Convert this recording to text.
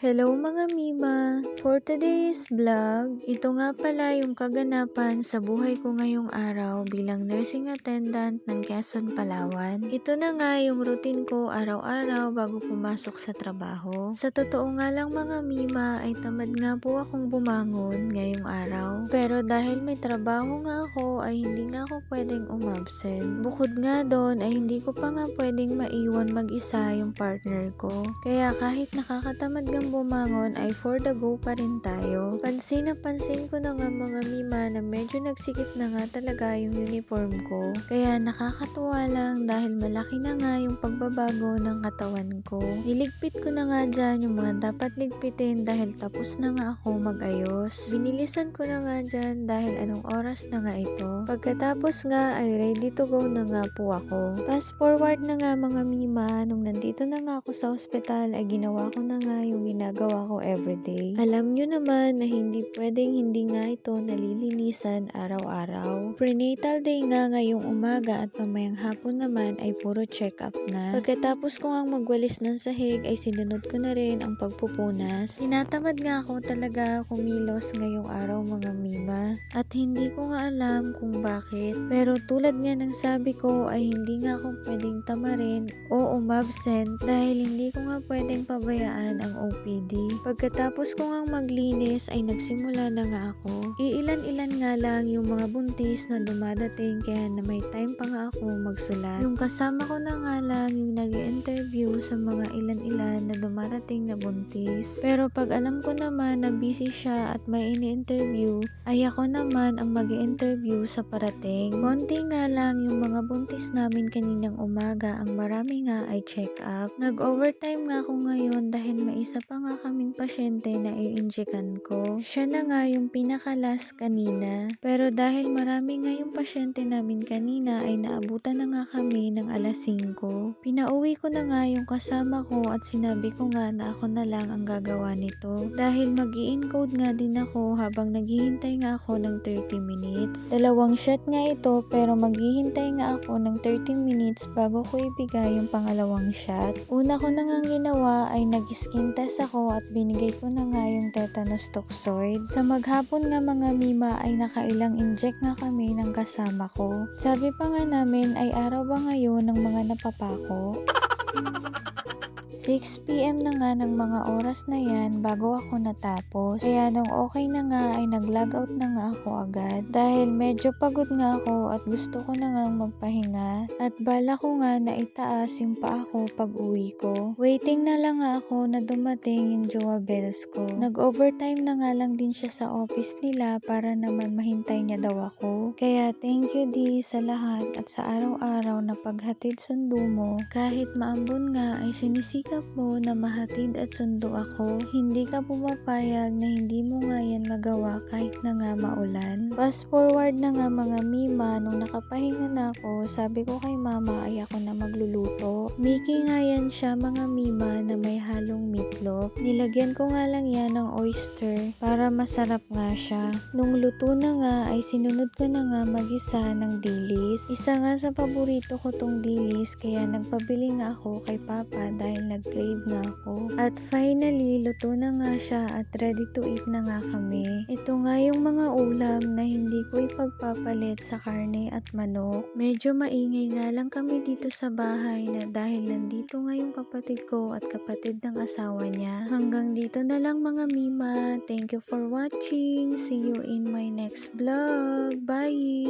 Hello mga Mima! For today's vlog, ito nga pala yung kaganapan sa buhay ko ngayong araw bilang nursing attendant ng Quezon, Palawan. Ito na nga yung routine ko araw-araw bago pumasok sa trabaho. Sa totoo nga lang mga Mima ay tamad nga po akong bumangon ngayong araw. Pero dahil may trabaho nga ako ay hindi nga ako pwedeng umabsent. Bukod nga doon ay hindi ko pa nga pwedeng maiwan mag-isa yung partner ko. Kaya kahit nakakatamad nga bumangon ay for the go pa rin tayo. Pansin na pansin ko na nga mga Mima na medyo nagsikip na nga talaga yung uniform ko. Kaya nakakatuwa lang dahil malaki na nga yung pagbabago ng katawan ko. Niligpit ko na nga dyan yung mga dapat ligpitin dahil tapos na nga ako mag-ayos. Binilisan ko na nga dyan dahil anong oras na nga ito. Pagkatapos nga ay ready to go na nga po ako. Fast forward na nga mga Mima, nung nandito na nga ako sa ospital ay ginawa ko na nga yung ginagawa ko everyday. Alam nyo naman na hindi pwedeng hindi nga ito nalilinisan araw-araw. Prenatal day nga ngayong umaga at mamayang hapon naman ay puro check-up na. Pagkatapos ko nga magwalis ng sahig ay sinunod ko na rin ang pagpupunas. Tinatamad nga ako talaga kumilos ngayong araw mga Mima. At hindi ko nga alam kung bakit. Pero tulad nga ng sabi ko ay hindi nga ako pwedeng tamarin o umabsent dahil hindi ko nga pwedeng pabayaan ang OPD. Pagkatapos ko nga maglinis ay nagsimula na nga ako. Iilan-ilan nga lang yung mga buntis na dumadating kaya na may time pa nga ako magsulat. Yung kasama ko na nga lang yung nag-i-interview sa mga ilan-ilan na dumarating na buntis. Pero pag alam ko naman na busy siya at may ini-interview, ay ako naman ang mag-i-interview sa parating. Konti nga lang yung mga buntis namin kaninang umaga, ang marami nga ay check-up. Nag-overtime nga ako ngayon dahil may isa pa nga kaming pasyente na i-injekan ko. Siya na nga yung pinakalas kanina. Pero dahil marami nga yung pasyente namin kanina ay naabutan na nga kami ng alas 5. Pinauwi ko na nga yung kasama ko at sinabi ko nga na ako na lang ang gagawa nito. Dahil mag-i-encode nga din ako habang naghihintay nga ako ng 30 minutes. Dalawang shot nga ito pero maghihintay nga ako ng 30 minutes bago ko ibigay yung pangalawang shot. Una ko na nga ginawa ay nag-skin test ako at binigay ko na nga yung tetanus toxoid. Sa maghapon nga mga Mima ay nakailang inject nga kami ng kasama ko. Sabi pa nga namin ay araw ba ngayon ng mga napapako? 6 PM na nga ng mga oras na yan bago ako natapos. Kaya nung okay na nga ay nag-logout na nga ako agad. Dahil medyo pagod nga ako at gusto ko na nga magpahinga. At bala ko nga na itaas yung paa ko pag uwi ko. Waiting na lang nga ako na dumating yung jowa bells ko. Nag-overtime na nga lang din siya sa office nila para naman mahintay niya daw ako. Kaya thank you di sa lahat at sa araw-araw na paghatid sundo mo. Kahit maambon nga ay sinisika mo na mahatid at sundo ako. Hindi ka pumapayag na hindi mo nga yan magawa kahit na nga maulan. Fast forward na nga mga Mima, nung nakapahinga na ako, sabi ko kay mama ay ako na magluluto. Mickey nga yan siya mga Mima na may halong meatloaf. Nilagyan ko nga lang yan ng oyster para masarap nga siya. Nung luto na nga ay sinunod ko na nga mag-isa ng dilis. Isa nga sa paborito ko tong dilis kaya nagpabili nga ako kay papa dahil nag-crave nga ako. At finally, luto na nga siya at ready to eat na nga kami. Ito nga yung mga ulam na hindi ko ipagpapalit sa karne at manok. Medyo maingay nga lang kami dito sa bahay na dahil nandito nga yung kapatid ko at kapatid ng asawa niya. Hanggang dito na lang mga Mima. Thank you for watching. See you in my next vlog. Bye!